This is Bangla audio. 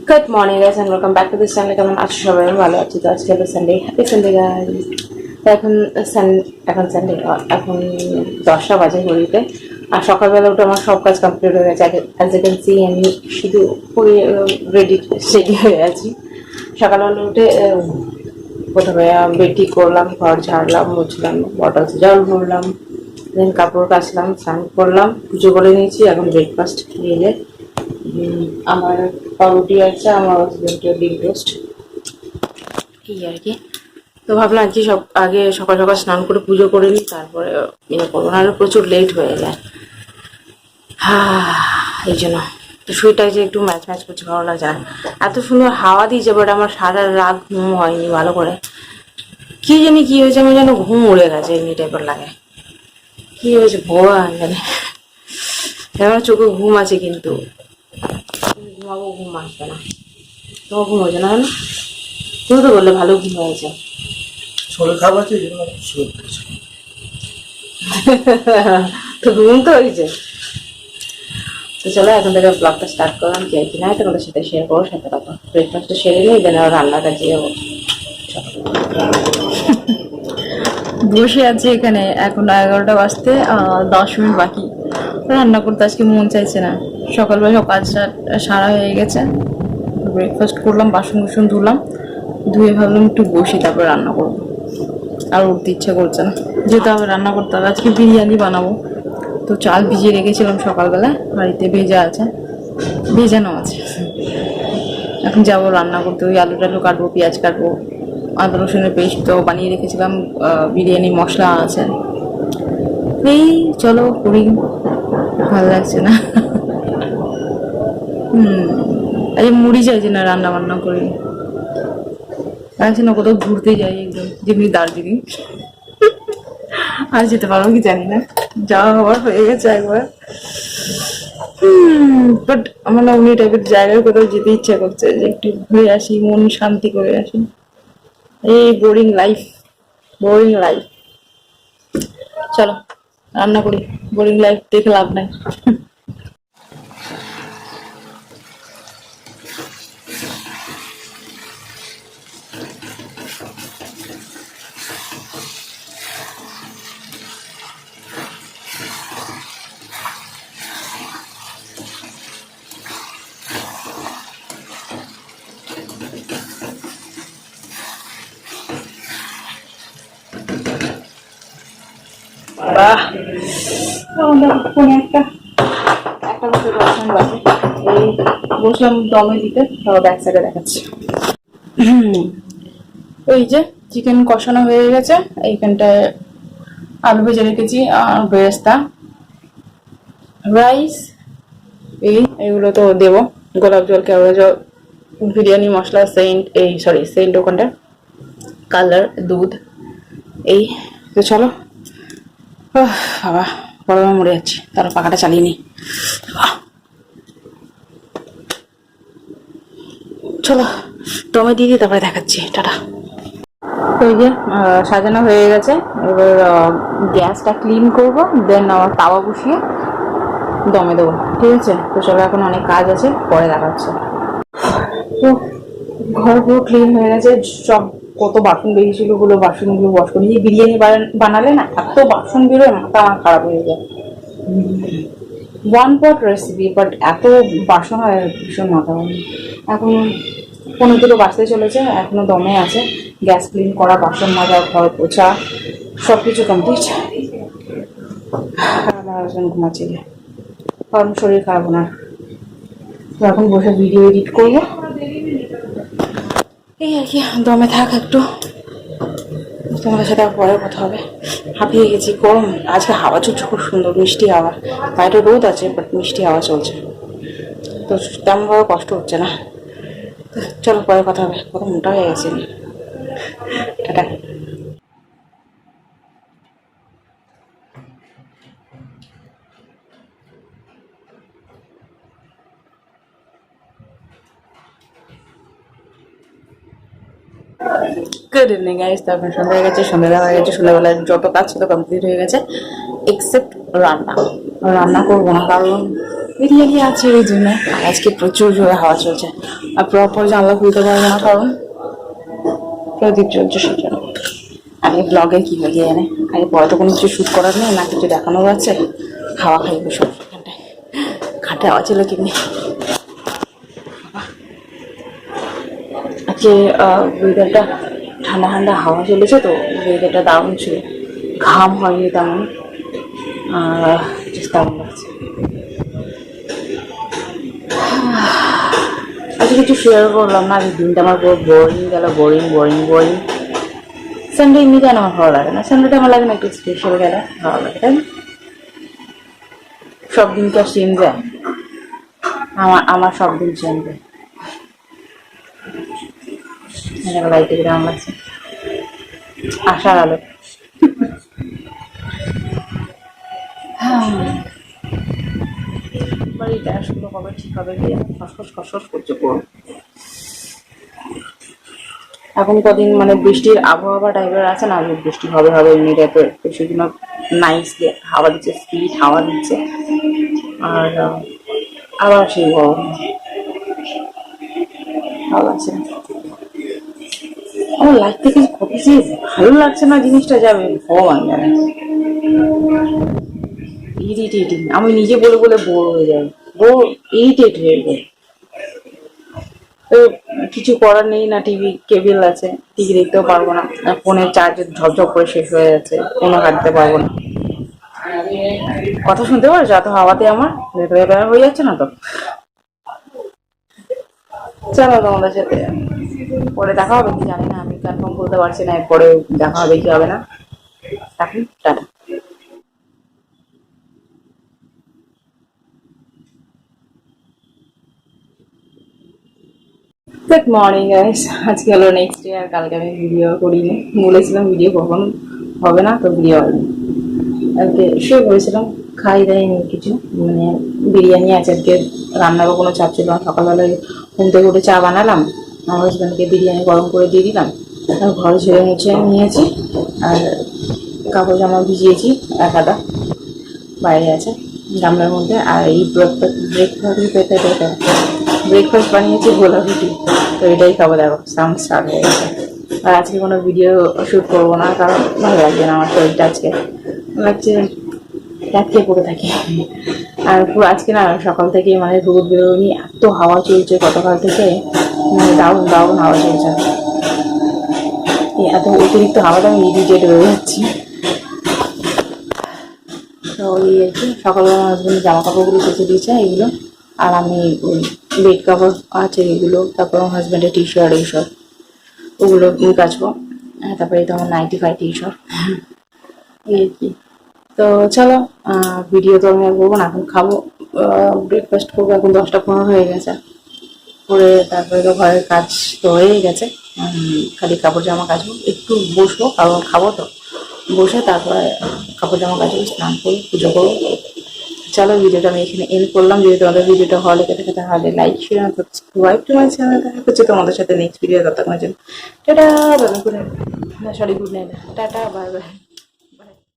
Good morning guys and welcome back to this channel. কেমন আছো সবাই? আমি ভালো আছি। তো আজকে হলো সানডে, হ্যাপি সানডে গাইস। তো এখন সানডে, এখন 10টা বাজে ঘড়িতে। আর সকালবেলা উঠে আমার সব কাজ কমপ্লিট হয়ে গেছে। অ্যাজ ইউ ক্যান সি আমি শুধু পুরো রেডি রেডি হয়ে আছি। সকালবেলা উঠে প্রথমে বেড ঠিক করলাম, ঘর ঝাড়লাম, মুছলাম, বটল জল ভরলাম, দেন কাপড় কাচলাম, স্নান করলাম, পুজো করে নিয়েছি। এখন ব্রেকফাস্ট খেয়ে আমার পাউরুটি আছে, আমার হাজবেন্ডের ডিম টোস্ট, এই আর কি। তো ভাবলাম আজকে আগে সকাল সকাল স্নান করে পুজো করে নিই, তারপরে করবো, নাহলে প্রচুর লেট হয়ে যায়। এই জন্য তো শুইটা যে একটু ম্যাচ ম্যাচ করছে, ভালো লাগছে না। এত সুন্দর হাওয়া দিয়েছে, বাট আমার সারা রাত ঘুম হয়নি ভালো করে। কি জানি কি হয়েছে, আমার যেন ঘুম উড়ে গেছে এমনি টাইপের লাগে। কি হয়েছে ভগবান জানে। আমার চোখে ঘুম আছে কিন্তু ঘুমাবো, ঘুম আসবে না। তোমার ঘুম হয়েছে না? তুমি তো বললে ভালো ঘুম হয়েছে। শরীর খারাপ আছে তো ঘুম তো হয়েছে। তো চলো এখন থেকে ব্লগটা স্টার্ট করলাম। কি আর কি না তোমাদের সাথে শেয়ার করো, সাথে কথা। ব্রেকফাস্টটা সেরে নিই, দেন আর রান্নাটা দিয়ে যাবো। বসে আছি এখানে, এখন 11টা বাজতে 10 মিনিট বাকি। রান্না করতে আজকে মন চাইছে না। সকালবেলা সব কাজ সারা হয়ে গেছে। ব্রেকফাস্ট করলাম, বাসন কুসন ধুলাম, ধুয়ে ভাবলাম একটু বসি, তারপর রান্না করবো। আর উঠতে ইচ্ছা করছে না, যেহেতু আবার রান্না করতে হবে। আজকে বিরিয়ানি বানাবো, তো চাল ভিজিয়ে রেখেছিলাম সকালবেলা, বাড়িতে ভেজা আছে, ভেজানো আছে। এখন যাবো রান্না করতে। ওই আলু টালু কাটবো, পেঁয়াজ কাটবো, আদা রসুনের পেস্ট তো বানিয়ে রেখেছিলাম, বিরিয়ানি মশলা আছে। এই চলো করি, ভালো লাগছে না। আজ মুড়ি চাইছি না, রান্না বান্না করি। আছে না কোথাও ঘুরতে যাই একদম, যেমনি দার্জিলিং। আর যেতে পারবো কি জানি না, যাওয়া হওয়ার হয়ে গেছে একবার। বাট আমার না অন্য টাইপের জায়গায় কোথাও যেতে ইচ্ছা করছে, যে একটু ঘুরে আসি, মন শান্তি করে আসি। এই বোরিং লাইফ, বোরিং লাইফ। চলো রান্না করি, বোরিং লাইফ দেখে লাভ নাই। বাহ, ফোনে একটা বছর 10 মিনিট বাজে। এই বসলাম দমে দিতে, তাও ব্যাক সাইডে দেখাচ্ছে। ওই যে চিকেন কষানো হয়ে গেছে, এইখানটায় আলু ভেজে রেখেছি, আর বেরেস্তা, রাইস, এইগুলো তো দেবো। গোলাপ জল, কেওড়া জল, বিরিয়ানি মশলা, সেন্ট, সেন্ট ওখানটা, কালার, দুধ, এই তো। চলো বাবা, গরমে মরে যাচ্ছি, তারপর পাখাটা চালিয়ে নি। চলো দমে দিয়ে দিই, তারপরে দেখাচ্ছি। টাটা। ওই যে সাজানো হয়ে গেছে, এবার গ্যাসটা ক্লিন করবো, দেন আমার তাওয়া বসিয়ে দমে দেবো, ঠিক আছে? তো চলো, এখন অনেক কাজ আছে, পরে দেখাচ্ছে। তো ঘর পুরো ক্লিন হয়ে গেছে, সব কত বাসন বেরিয়েছিল, ওগুলো বাসনগুলো ওয়াশ করে। এই বিরিয়ানি বানালে না এত বাসন বেরোয়, মাথা আমার খারাপ হয়ে যায়। 1 পট রেসিপি, বাট এত বাসন হয়, ভীষণ মাথা হয়। এখন 15 বাজতে চলেছে, এখনো দমে আছে। গ্যাস ক্লিন করা, বাসন মাজা, ঘর পোছা, সবকিছু কমপ্লিট। আমার হাজবেন্ড ঘুমাচ্ছে, কারণ শরীর খারাপ না। তো এখন বসে ভিডিও এডিট করবো, এই আর কি। দমে থাক একটু, তোমাদের সাথে পরে কথা হবে। হাঁপিয়ে গেছি, গরম। আজকে হাওয়া চলছে খুব সুন্দর, মিষ্টি হাওয়া। বাইরে রোদ আছে, বাট মিষ্টি হাওয়া চলছে, তো তেমনভাবে কষ্ট হচ্ছে না। চলো পরে কথা হবে, কত মোটা হয়ে গেছে। টাটা। Good evening guys. তারপর সন্ধ্যা হয়ে গেছে, সন্ধ্যাবেলা হয়ে গেছে, সন্ধ্যাবেলায় যত কাজ ছিল কমপ্লিট হয়ে গেছে। এক্সেপ্ট রান্না রান্না করবো না, কারণ বিরিয়ানি আছে ওই জন্য। আর আজকে প্রচুর জোরে হাওয়া চলছে, আর প্রপার জানলা খুলতে পারবো না কারণ প্রদীপ চলছে সেজন্য। আমি ব্লগে কি হয়ে জানে, আগে পরে তো কোনো কিছু শ্যুট করার নেই, না কিছু দেখানোর আছে। খাওয়া খাই বসে এখানটায়, খাটে আওয়াজ ছিল কেমনি। আজকে ওয়েদারটা ঠান্ডা ঠান্ডা হাওয়া চলেছে, তো ওয়েদারটা দারুণ ছিল, ঘাম হয়নি তেমন, আর দারুণ লাগছে। আজকে কিছু শেয়ার করলাম না, আজকে দিনটা আমার পুরো বোরিং গেল, বোরিং বোরিং বোরিং। সানডে এমনিতে আমার ভালো লাগে না, সানডেটা আমার লাগে না একটু স্পেশাল গেলে ভালো লাগে, তাই না? সব দিনকে সেম যায়, আমার সব দিন সেম যায়। লাইটে কেমন লাগছে, আশার আলো। এবার এই গ্যাসগুলো কবে ঠিক হবে গিয়ে খসখস খসখস করছে পুরো। এখন কদিন মানে বৃষ্টির আবহাওয়া টাইপের আছে না, যে বৃষ্টি হবে হবে এমনি টাইপের, তো সেজন্য নাইস হাওয়া দিচ্ছে, স্পিড হাওয়া দিচ্ছে, আর আবার সেই গরম ভালো লাগছে না। আমার লাইফ থেকে কত যে ভালো লাগছে না জিনিসটা, যাবে ভগবান জানে। ইরিটেটিং, আমি নিজে বলে বলে বোর হয়ে যাই, বোর ইরিটেট হয়ে যায়। তো কিছু করার নেই না, টিভি কেবল আছে, টিভি দেখতেও পারবো না, ফোনের চার্জের ঝপঝপ করে শেষ হয়ে যাচ্ছে, ফোনও কাটতে পারবো না। কথা শুনতে পারছো এত হাওয়াতে আমার ভেতরে হয়ে যাচ্ছে না তো। চলো তোমাদের সাথে পরে দেখা হবে কি জানি না, আমি কনফার্ম বলতে পারছি না, এরপরে দেখা হবে কি হবে না। এখন টাটা। গুড মর্নিং গাইস, আজকে হলো নেক্সট ডে, আর কালকে আমি ভিডিও করিনি, বলেছিলাম ভিডিও কখন হবে না, তো ভিডিও হয়নি। কালকে শুয়ে পড়েছিলাম, খাই দেয়নি কিছু, মানে বিরিয়ানি আছে আজকে, রান্নারও কোনো চাপ ছিল না। সকালবেলায় ঘুম থেকে উঠে চা বানালাম, আমার হাজব্যান্ডকে বিরিয়ানি গরম করে দিয়ে দিলাম, আর ঘর ছেড়ে মুছে নিয়েছি, আর কাপড় জামা ভিজিয়েছি এক আধা, বাইরে আছে গামলার মধ্যে। আর এই ব্রেকফাস্ট বানিয়েছি গোলা রুটি, তো এটাই খাবো। দেখো সাউন্ড স্টার্ট হয়ে গেছে। আর আজকে কোনো ভিডিও শ্যুট করবো না, কারণ ভালো লাগছে না আমার শরীরটা, আজকে লাগছে রাতকে পড়ে থাকি। আর পুরো আজকে না সকাল থেকে মানে রোদ বেরোয়নি, এত হাওয়া চলছে গতকাল থেকে, মানে দারুণ দারুণ হাওয়া চলছে। এত অতিরিক্ত হাওয়াটা আমি ইরিটেট হয়ে যাচ্ছি। তো ওই আর কি, সকালবেলা আমার হাজবেন্ড জামা কাপড়গুলো কেচে দিয়েছে এগুলো, আর আমি ওই বেড কাভার আছে এগুলো, তারপর আমার হাজব্যান্ডের টি শার্ট এইসব ওগুলো কাচবো, তারপরে তো আমার নাইটি ফাইটি এইসব এই আর কি। তো চলো, ভিডিও তো আমি আর করবো না, এখন খাবো, ব্রেকফাস্ট করবো। এখন 10টা 15 হয়ে গেছে, করে তারপরে তো ঘরের কাজ তো হয়েই গেছে, খালি কাপড় জামা কাচবো, একটু বসবো কারণ খাবো তো, বসে তারপরে কাপড় জামা কাচবো, স্নান করবো, পুজো করবো। চলো ভিডিওটা আমি এখানে এন্ড করলাম। যদি তোমাদের ভিডিওটা ভালো লেগে থাকে তাহলে like share subscribe to my channel. দেখা হচ্ছে তোমাদের সাথে নেক্সট ভিডিও, ততক্ষণের জন্য tata, bye bye, good night, sorry good night, tata bye bye.